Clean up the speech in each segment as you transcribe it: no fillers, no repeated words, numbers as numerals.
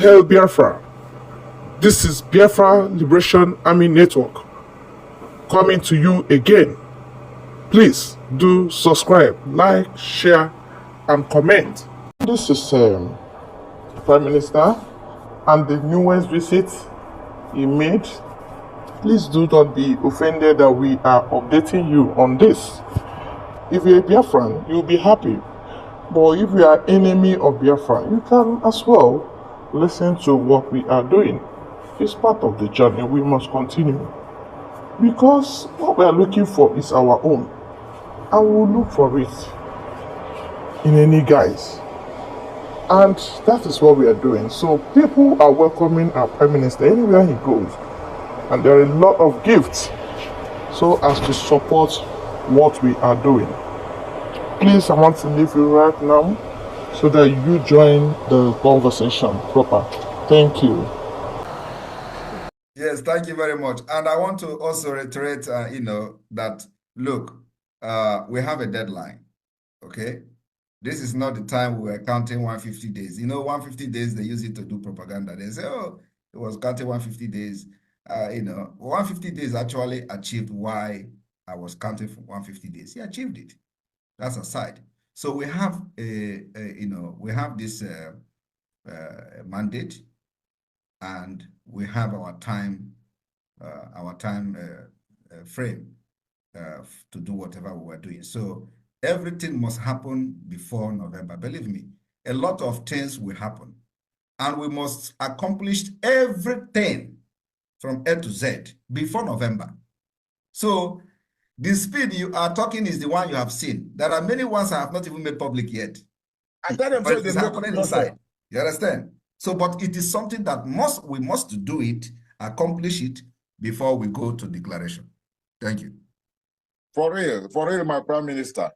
Hail Biafra! This is Biafra Liberation Army Network coming to you again. Please do subscribe, like, share, and comment. This is Prime Minister and the newest visit he made. Please do not be offended that we are updating you on this. If you're a Biafran, you'll be happy. But if you are enemy of Biafra, you can as well listen to what we are doing. It's part of the journey. We must continue. Because what we are looking for is our own. And we'll look for it in any guise. And that is what we are doing. So people are welcoming our Prime Minister anywhere he goes. And there are a lot of gifts so as to support what we are doing. Please, I want to leave you right now so that you join the conversation proper. Thank you. Yes, thank you very much. And I want to also reiterate, that, look, we have a deadline, okay? This is not the time we were counting 150 days. 150 days, they use it to do propaganda. They say, oh, it was counting 150 days. 150 days actually achieved why I was counting for 150 days. He achieved it. That's aside. So we have we have this mandate, and we have our time frame to do whatever we were doing. So everything must happen before November. Believe me, a lot of things will happen, and we must accomplish everything from A to Z before November. So the speed you are talking is the one you have seen. There are many ones I have not even made public yet. I tell them, but it is happening inside. You understand? So, but it is something that we must do it, accomplish it before we go to declaration. Thank you. For real, my Prime Minister.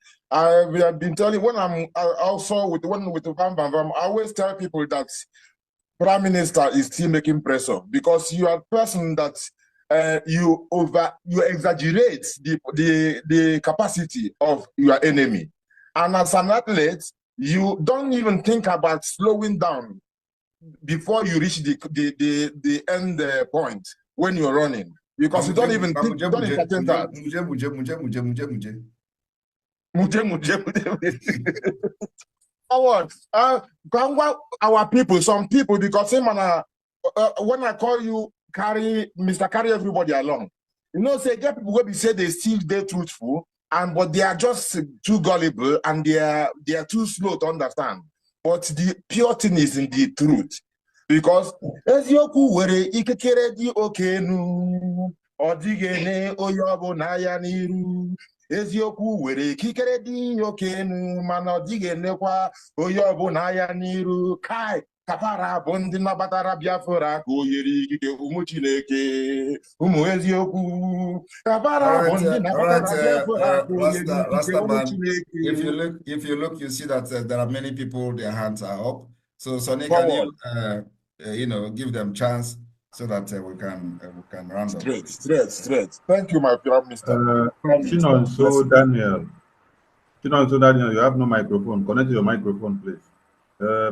We have been telling, when I'm also with the Bam Bam Bam, I always tell people that Prime Minister is still making pressure, because you are a person that you exaggerate the capacity of your enemy. And as an athlete, you don't even think about slowing down before you reach the end point when you're running, because you don't even think, don't entertain that. Our people, some people, because when I call you carry everybody along, say get people will be say they still truthful, but they are just too gullible, and they are too slow to understand. But the pure thing is in the truth, because eziokwu were ikekere di okenu odigene oyobo na ya niru. Eziokwu were ikikere di okenu mana odigenekwa oyobo na ya niru. Kai kapara bụ ndị nabatara Biafra ka o yiri ikike ụmụ Chineke ụmụ eziokwu. Kapara bụ ndị nabatara Biafra ka o yiri ikike ụmụ Chineke. If you look, you see that there are many people, their hands are up. So Sonny, can you give them chance so that we can round up. Straight. Thank you, my Prime Minister. Chinonso Daniel, you have no microphone. Connect your microphone, please.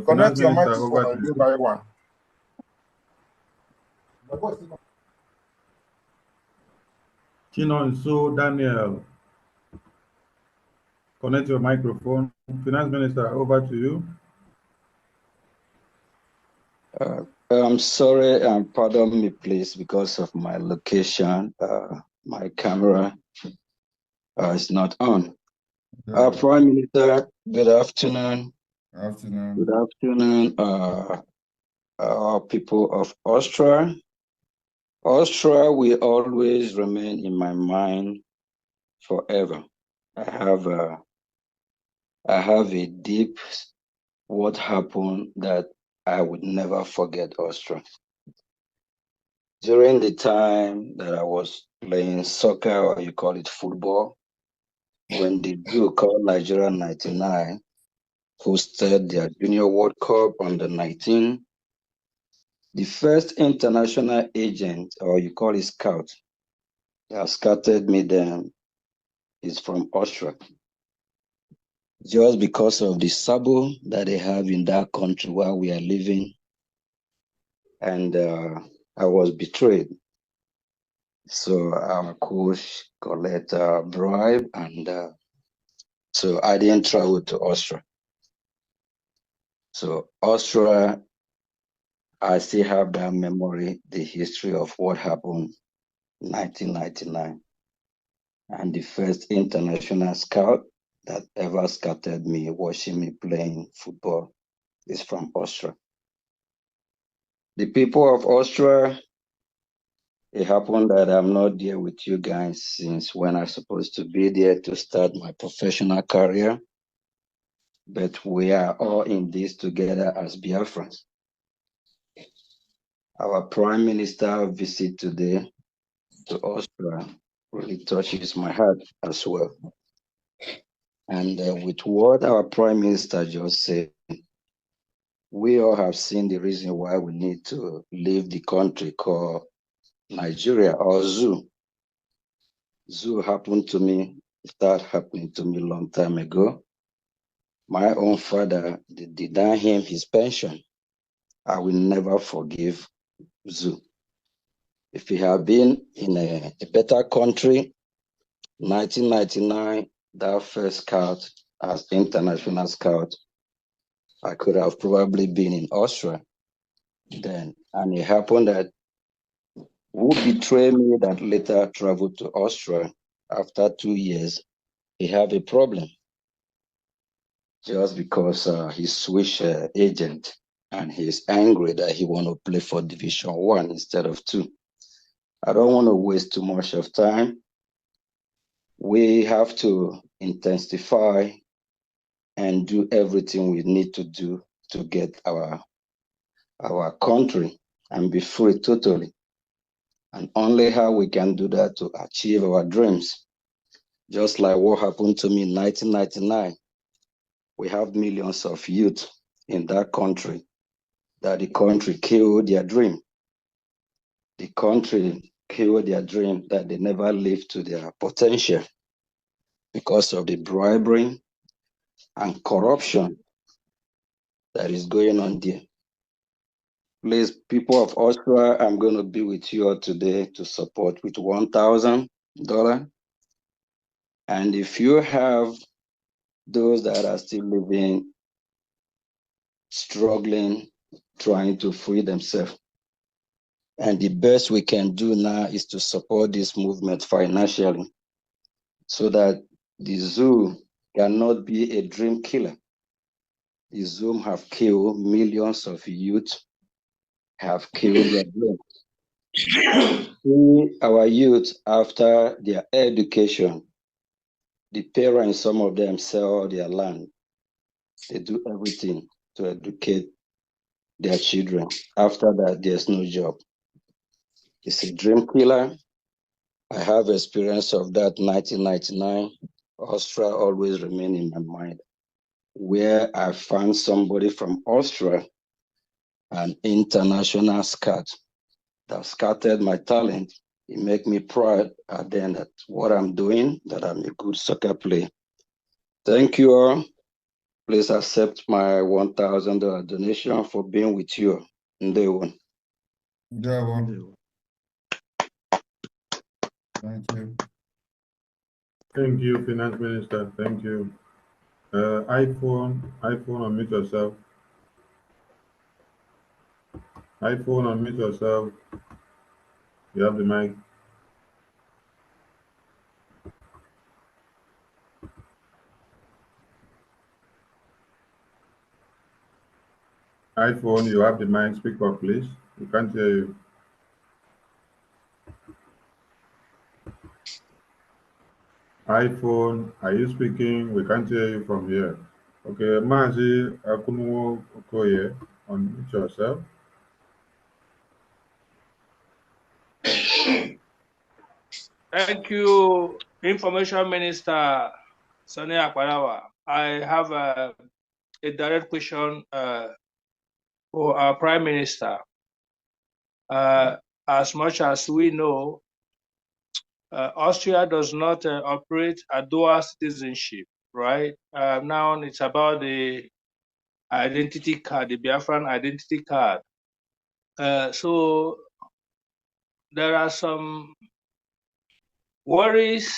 Connect your microphone by one. Chinonso Daniel, connect your microphone. Finance Minister, over to you. I'm sorry, pardon me, please, because of my location. My camera is not on. Prime Minister, good afternoon. Good afternoon, our people of Austria. Austria will always remain in my mind forever. I have a deep what happened that I would never forget Austria. During the time that I was playing soccer, or you call it football, when the group called Nigeria 99 hosted their Junior World Cup under 19, the first international agent, or you call it scout, that scouted me then is from Austria. Just because of the sabo that they have in that country where we are living, and I was betrayed. So our coach collected a bribe, and so I didn't travel to Austria. So Austria, I still have that memory, the history of what happened in 1999. And the first international scout that ever scouted me, watching me playing football, is from Austria. The people of Austria, it happened that I'm not there with you guys since when I'm supposed to be there to start my professional career. But we are all in this together as Biafrans. Our Prime Minister visit today to Austria really touches my heart as well. And with what our Prime Minister just said, we all have seen the reason why we need to leave the country called Nigeria or zoo. Zoo happened to me, started happening to me a long time ago. My own father denied him his pension. I will never forgive zoo. If he had been in a better country, 1999, that first scout as international scout, I could have probably been in Austria then. And it happened that who betrayed me that later traveled to Austria after 2 years, he had a problem just because he switched agent and he's angry that he want to play for Division 1 instead of 2. I don't want to waste too much of time. We have to intensify and do everything we need to do to get our country and be free totally. And only how we can do that to achieve our dreams. Just like what happened to me in 1999. We have millions of youth in that country that the country killed their dream. The country killed their dream that they never lived to their potential because of the bribery and corruption that is going on there. Please, people of Austria, I'm going to be with you all today to support with $1,000. And if you have those that are still living, struggling, trying to free themselves, and the best we can do now is to support this movement financially so that the zoo cannot be a dream killer. The zoo have killed millions of youth, have killed their dreams. Our youth, after their education, the parents, some of them sell their land. They do everything to educate their children. After that, there's no job. It's a dream killer. I have experience of that 1999. Austria always remain in my mind, where I found somebody from Austria, an international scout, that scouted my talent. It make me proud at the end that what I'm doing, that I'm a good soccer player. Thank you all. Please accept my $1,000 donation for being with you on day one. Thank you. Thank you, Finance Minister. Thank you. iPhone, unmute yourself. iPhone, unmute yourself. You have the mic. iPhone, you have the mic. Speak up, please. We can't hear you. iPhone, are you speaking? We can't hear you from here. Okay, Mazi Akunuwo Okoye, unmute yourself. Thank you, Information Minister Sani Akparawa. I have a direct question for our Prime Minister. As much as we know, Austria does not operate a dual citizenship, right? Now it's about the identity card, the Biafran identity card. So there are some worries,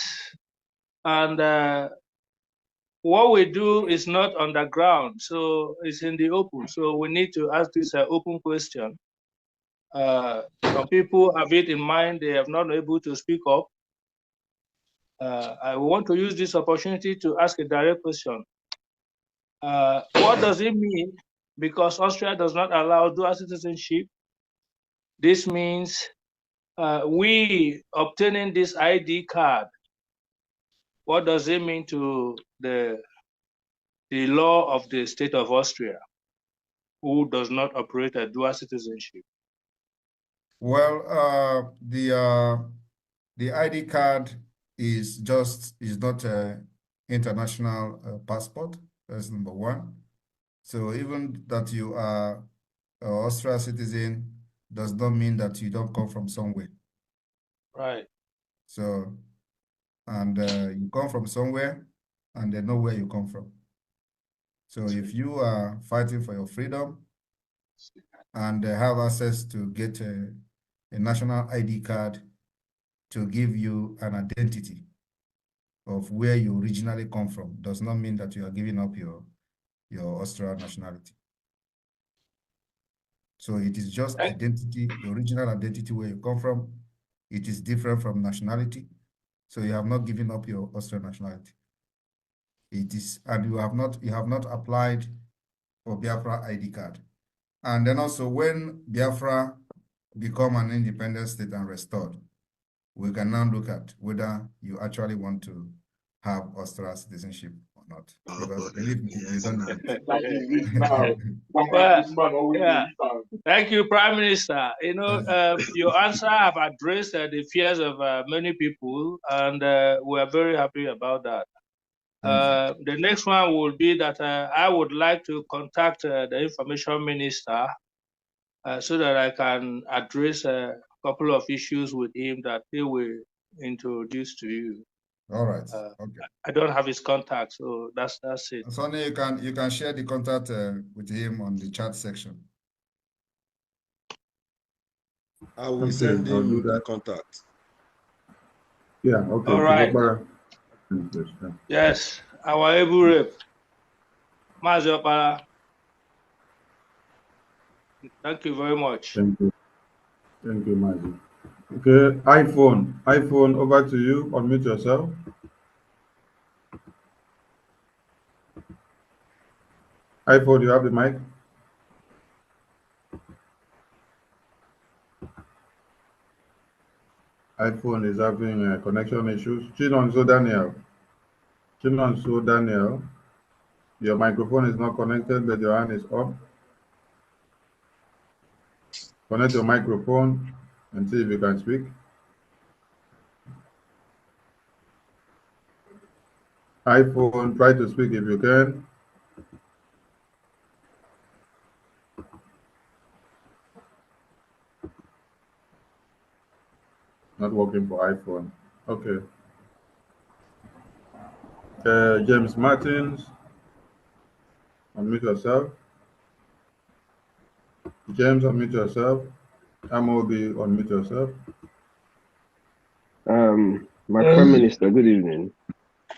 and what we do is not underground, so it's in the open. So we need to ask this open question. Some people have it in mind, they have not been able to speak up. I want to use this opportunity to ask a direct question. What does it mean? Because Austria does not allow dual citizenship. This means we obtaining this ID card. What does it mean to the law of the state of Austria, who does not operate a dual citizenship? Well, the ID card is not an international passport. That's number one. So even that you are an Austrian citizen does not mean that you don't come from somewhere. Right. So, and you come from somewhere, and they know where you come from. So if you are fighting for your freedom and have access to get a national ID card to give you an identity of where you originally come from, does not mean that you are giving up your Austrian nationality. So it is just identity, the original identity where you come from. It is different from nationality. So you have not given up your Austrian nationality. It is, and you have not applied for Biafra ID card. And then also when Biafra become an independent state and restored, we can now look at whether you actually want to have Austrian citizenship or not. Because believe me, you don't know it. Yeah. Thank you, Prime Minister. You know, your answer have addressed the fears of many people, and we are very happy about that. The next one will be that I would like to contact the Information Minister so that I can address a couple of issues with him that he will introduce to you. All right. Okay. I don't have his contact, so that's it. Sonny, you can share the contact with him on the chat section. I will send him the contact. Yeah, okay. All right. Yes, our able rep, Maziopara. Thank you very much. Thank you. Thank you, Mazi. Okay, iPhone, over to you. Unmute yourself. iPhone, you have the mic. iPhone is having connection issues. Chinonso Daniel, your microphone is not connected, but your hand is up. Connect your microphone and see if you can speak. iPhone, try to speak if you can. Not working for iPhone. Okay. James Martins, unmute yourself. James, unmute yourself. Amobi, unmute yourself. My Prime Minister, good evening.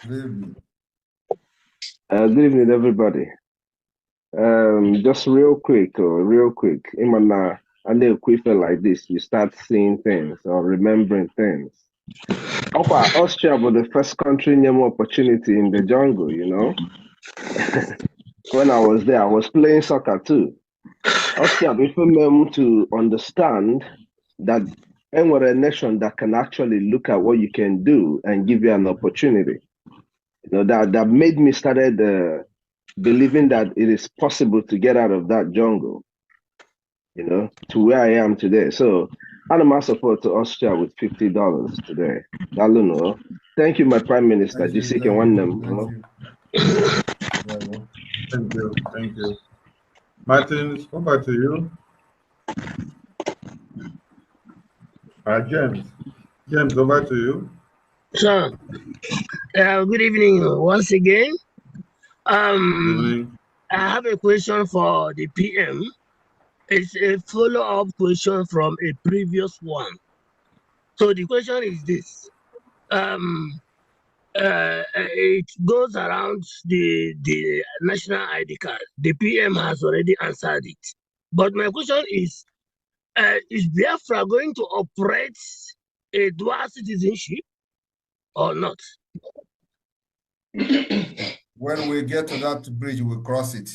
Good evening. Good evening, everybody. Just real quick. Imana, I know like this, you start seeing things or remembering things. Austria was the first country near more opportunity in the jungle, you know. When I was there, I was playing soccer too. Austria before them to understand that we're a nation that can actually look at what you can do and give you an opportunity. You know, that made me started believing that it is possible to get out of that jungle, you know, to where I am today. So I'm support to Austria with $50 today. Thank you, my Prime Minister. Thank you. Martins, over to you. James, over to you. Sir, good evening once again. Good evening. I have a question for the PM. It's a follow-up question from a previous one. So the question is this. It goes around the national ID card. The PM has already answered it. But my question is Biafra going to operate a dual citizenship or not? When we get to that bridge, we'll cross it.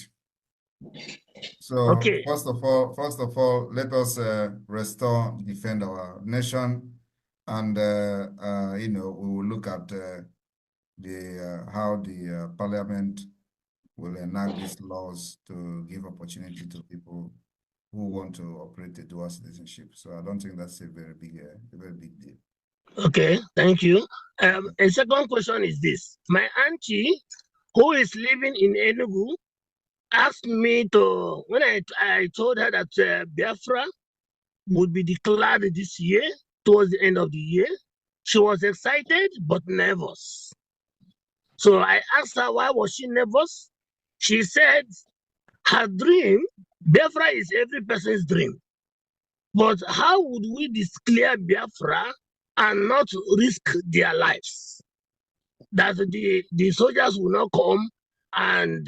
So okay. first of all, let us restore, defend our nation, and you know, we will look at how the parliament will enact these laws to give opportunity to people who want to operate a dual citizenship. So I don't think that's a very big deal. Okay, thank you. A second question is this. My auntie, who is living in Enugu, asked me to, when I told her that Biafra would be declared this year, towards the end of the year, she was excited but nervous. So I asked her why was she nervous. She said her dream, Biafra is every person's dream. But how would we declare Biafra and not risk their lives? That the soldiers will not come, and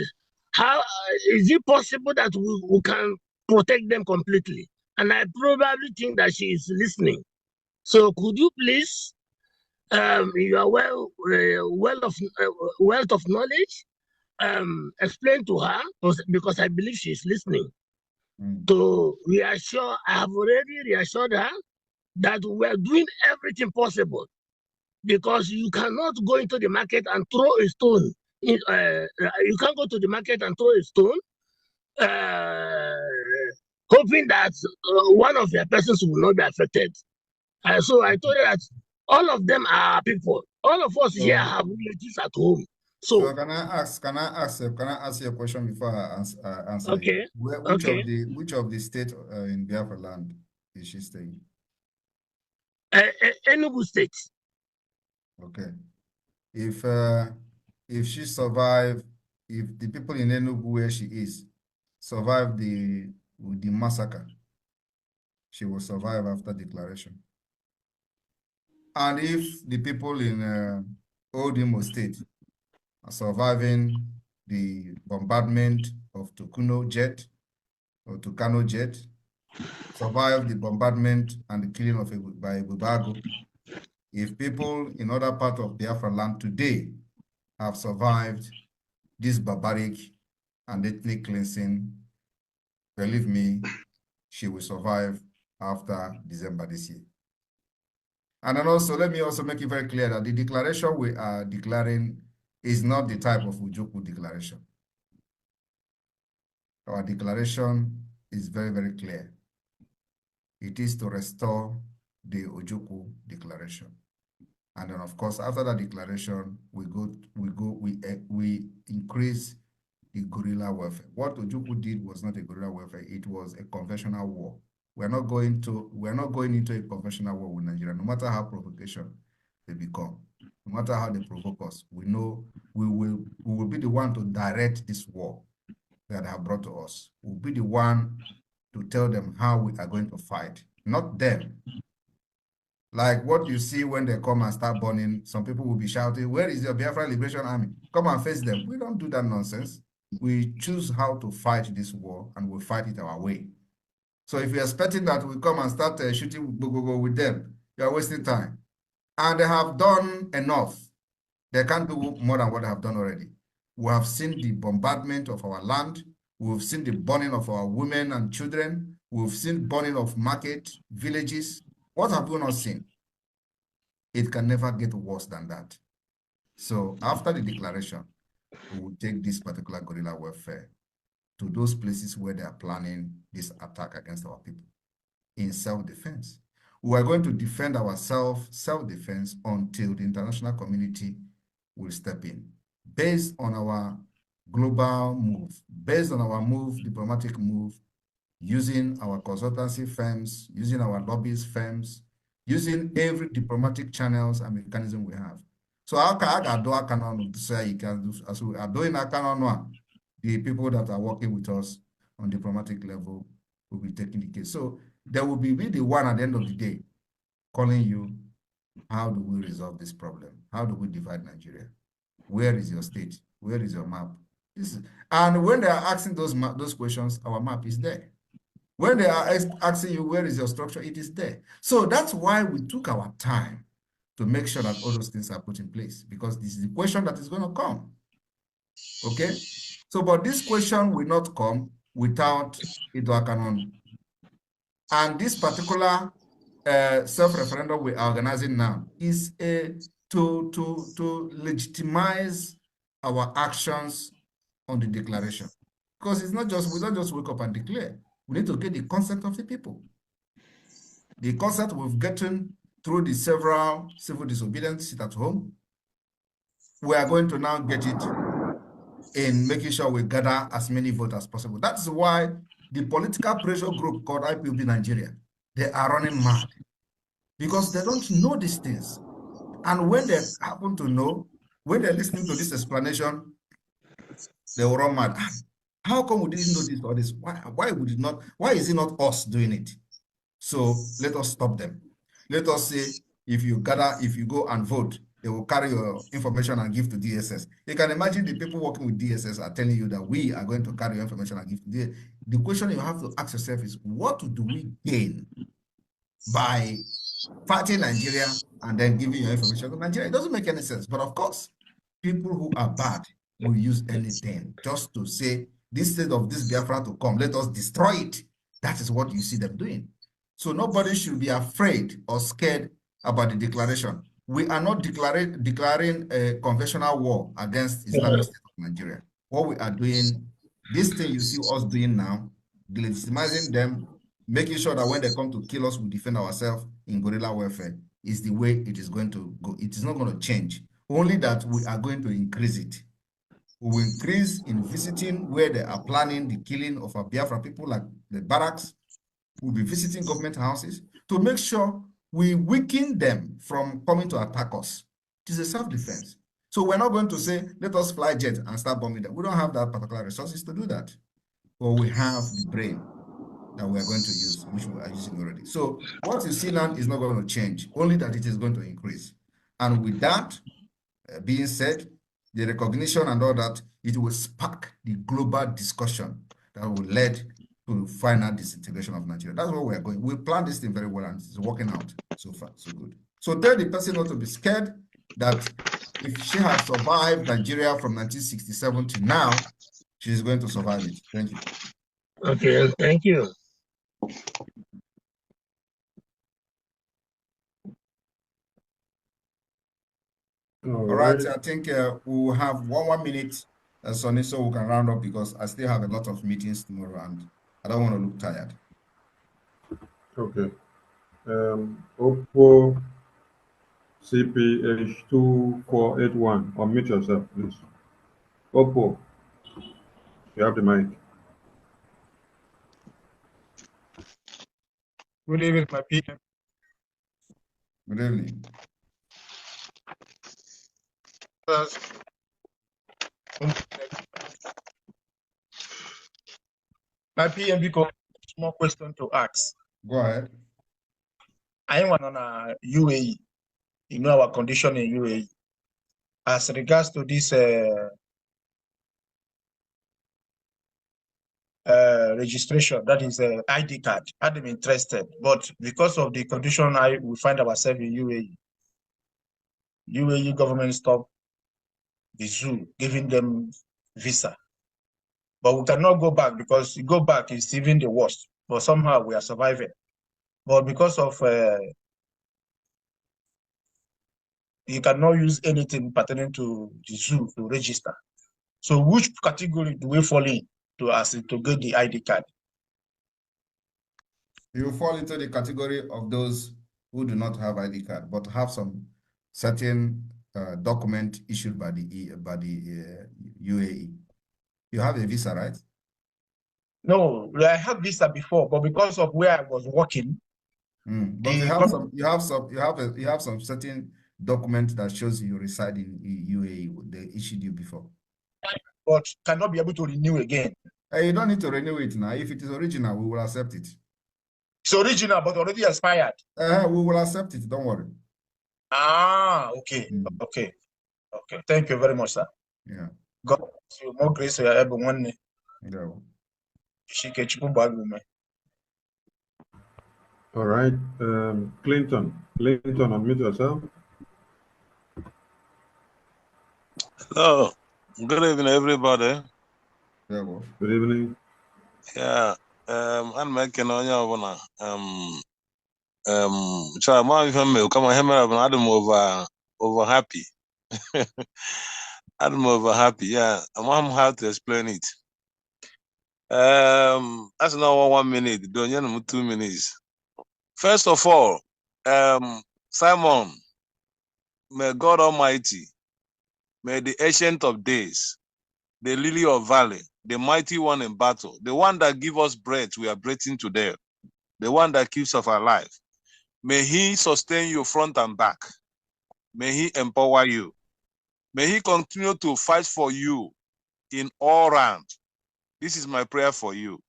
how is it possible that we can protect them completely? And I probably think that she is listening. So could you please, you are wealth of knowledge, explain to her, because I believe she is listening, to reassure. I have already reassured her that we are doing everything possible, because you cannot go into the market and throw a stone. You can't go to the market and throw a stone, hoping that one of your persons will not be affected. So I told her that all of them are people. All of us here have relatives at home. So can I ask you a question before I answer okay. it? Which of the state in Biafra land is she staying? Enugu State. Okay. If she survive, if the people in Enugu where she is survive the massacre, she will survive after declaration. And if the people in Old Imo State are surviving the bombardment of Tucano jet, survive the bombardment and the killing of by Bubago, if people in other parts of Biafra land today have survived this barbaric and ethnic cleansing, believe me, she will survive after December this year. And then also, let me also make it very clear that the declaration we are declaring is not the type of Ujuku declaration. Our declaration is very, very clear. It is to restore the Ojuku declaration. And then, of course, after that declaration, we increase the guerrilla warfare. What Ojukwu did was not a guerrilla warfare; it was a conventional war. We're not going into a conventional war with Nigeria, no matter how provocation they become, no matter how they provoke us. We know we will be the one to direct this war that they have brought to us. We'll be the one to tell them how we are going to fight, not them. Like what you see when they come and start burning, some people will be shouting, "Where is your Biafra Liberation Army? Come and face them." We don't do that nonsense. We choose how to fight this war, and we fight it our way. So if you're expecting that we come and start shooting with them, you're wasting time. And they have done enough. They can't do more than what they have done already. We have seen the bombardment of our land. We've seen the burning of our women and children. We've seen burning of market, villages. What have we not seen? It can never get worse than that. So after the declaration, we will take this particular guerrilla warfare to those places where they are planning this attack against our people in self-defense. We are going to defend ourselves, self-defense, until the international community will step in. Based on our global move, based on our diplomatic move, using our consultancy firms, using our lobbyist firms, using every diplomatic channels and mechanism we have. So how can I do a canon to say you can do as we are doing a canon one? The people that are working with us on diplomatic level will be taking the case. So there will be the one at the end of the day calling you, how do we resolve this problem? How do we divide Nigeria? Where is your state? Where is your map? And when they are asking those questions, our map is there. When they are asking you, where is your structure? It is there. So that's why we took our time to make sure that all those things are put in place, because this is the question that is going to come. Okay? So, but this question will not come without Int'L Canon. And this particular self-referendum we are organizing now is to legitimize our actions on the declaration. Because it's not just, we don't just wake up and declare. We need to get the consent of the people. The consent we've gotten through the several civil disobedience, sit at home. We are going to now get it in making sure we gather as many votes as possible. That's why the political pressure group called IPOB Nigeria, they are running mad because they don't know these things. And when they happen to know, when they're listening to this explanation, they will run mad. How come we didn't know this or this? Why we did not? Why is it not us doing it? So let us stop them. Let us say, if you go and vote, they will carry your information and give to DSS. You can imagine the people working with DSS are telling you that we are going to carry your information and give to DSS. The question you have to ask yourself is, what do we gain by fighting Nigeria and then giving your information to Nigeria? It doesn't make any sense. But of course, people who are bad will use anything just to say, this state of this Biafra to come, let us destroy it. That is what you see them doing. So nobody should be afraid or scared about the declaration. We are not declaring a conventional war against Islamic State of Nigeria. What we are doing, this thing you see us doing now, legitimizing them, making sure that when they come to kill us, we defend ourselves in guerrilla warfare, is the way it is going to go. It is not going to change. Only that we are going to increase it. We will increase in visiting where they are planning the killing of our Biafra people, like the barracks. We'll be visiting government houses to make sure we weaken them from coming to attack us. It is a self-defense. So we're not going to say, let us fly jet and start bombing them. We don't have that particular resources to do that. But we have the brain that we are going to use, which we are using already. So what you see now is not going to change, only that it is going to increase. And with that being said, the recognition and all that, it will spark the global discussion that will lead to final disintegration of Nigeria. That's where we are going. We planned this thing very well and it's working out so far, so good. So tell the person not to be scared that if she has survived Nigeria from 1967 to now, she is going to survive it. Thank you. Okay, thank you. All right, I think we'll have one minute, Sonny, so we can round up because I still have a lot of meetings tomorrow and I don't want to look tired. Okay. Oppo CPH2481, unmute yourself, please. Oppo, you have the mic. Good evening, my people. Good evening. My PMB small question to ask. Go ahead. I want on a UAE. You know our condition in UAE. As regards to this registration, that is ID card. I'm interested, but because of the condition we find ourselves in UAE government stopped the zoo, giving them visa. But we cannot go back because you go back is even the worst. But somehow we are surviving. But because of you cannot use anything pertaining to the zoo to register. So which category do we fall in to get the ID card? You fall into the category of those who do not have ID card, but have some certain document issued by the UAE. You have a visa, right? No, I had visa before, but because of where I was working, but you have some certain document that shows you reside in UAE. They issued you before, but cannot be able to renew again. You don't need to renew it now. If it is original, we will accept it. It's original, but already expired. We will accept it. Don't worry. Ah, okay. Okay. Okay. Thank you very much, sir. Yeah. God bless you. More grace to your everyone. Yeah. All right. Clinton, unmute yourself. Hello. Good evening, everybody. Yeah, good evening. Yeah. I'm making on your one. Try my family. Come on, hammer up. I'm over happy. I'm over happy. Yeah. I'm how to explain it. That's not 1 minute. Don't you know 2 minutes? First of all, Simon, may God Almighty, may the Ancient of Days, the Lily of Valley, the mighty one in battle, the one that gives us breath we are breathing today, the one that keeps us alive. May he sustain you front and back. May he empower you. May he continue to fight for you in all rounds. This is my prayer for you.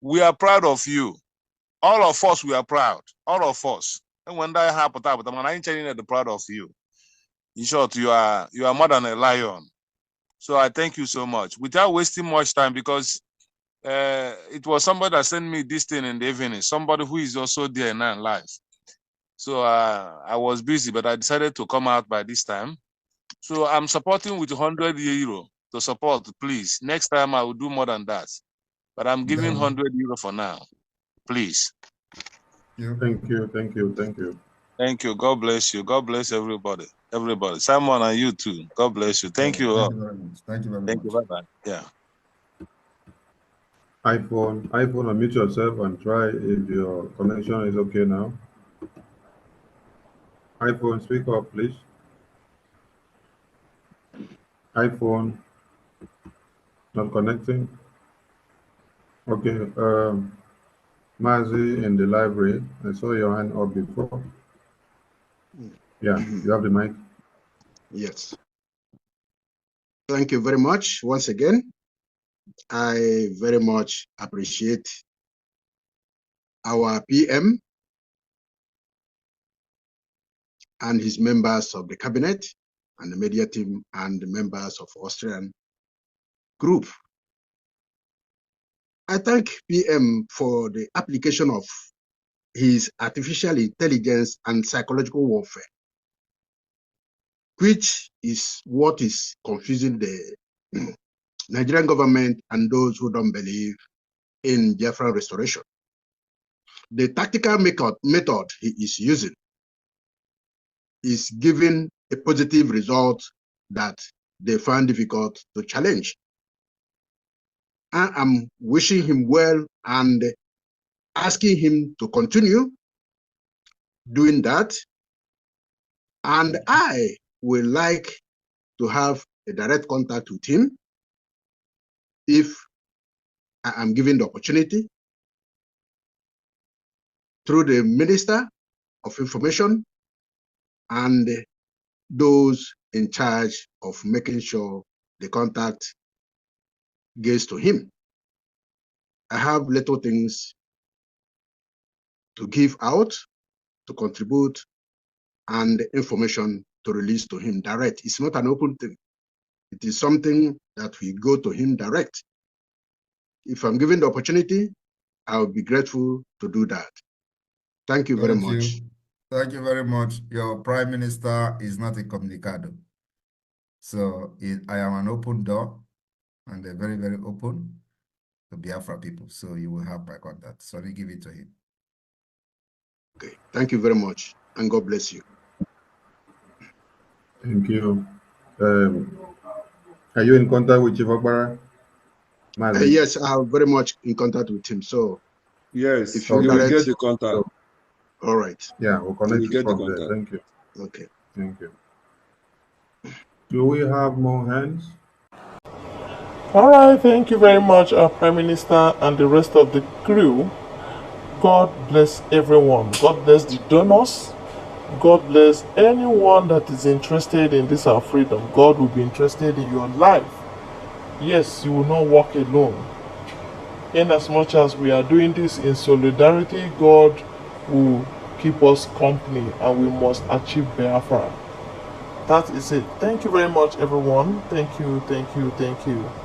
We are proud of you. All of us, we are proud. All of us. And when that happens, I'm not the proud of you. In short, you are more than a lion. So I thank you so much. Without wasting much time, because it was somebody that sent me this thing in the evening, somebody who is also there now in life. So I was busy, but I decided to come out by this time. So I'm supporting with 100 euro to support, please. Next time I will do more than that. But I'm giving 100 euro for now, please. Thank you. Thank you. God bless you. God bless everybody. Everybody. Simon and you too. God bless you. Thank you all. Thank you very much. Thank you very much. Thank you. Bye-bye. Yeah. iPhone, unmute yourself and try if your connection is okay now. iPhone, speak up, please. iPhone, not connecting. Okay. Mazi in the library. I saw your hand up before. Yeah, you have the mic. Yes. Thank you very much once again. I very much appreciate our PM and his members of the cabinet and the media team and the members of Austrian group. I thank PM for the application of his artificial intelligence and psychological warfare, which is what is confusing the Nigerian government and those who don't believe in Biafra restoration. The tactical method he is using is giving a positive result that they find difficult to challenge. I am wishing him well and asking him to continue doing that. And I would like to have a direct contact with him if I am given the opportunity through the Minister of Information and those in charge of making sure the contact gets to him. I have little things to give out, to contribute, and information to release to him direct. It's not an open thing. It is something that we go to him direct. If I'm given the opportunity, I'll be grateful to do that. Thank you very much. Thank you very much. Your Prime Minister is not a communicado. So I am an open door and they're very, very open to Biafra people. So you will have my contact. So we give it to him. Okay. Thank you very much. And God bless you. Thank you. Are you in contact with Chief Okpara? Yes, I am very much in contact with him. So yes, if you will get the contact. All right. Yeah, we'll connect you from there. Thank you. Okay. Thank you. Do we have more hands? All right, thank you very much, our Prime Minister and the rest of the crew. God bless everyone. God bless the donors. God bless anyone that is interested in this our freedom. God will be interested in your life. Yes, you will not walk alone. In as much as we are doing this in solidarity, God will keep us company and we must achieve Biafra. That is it. Thank you very much, everyone. Thank you, thank you, thank you.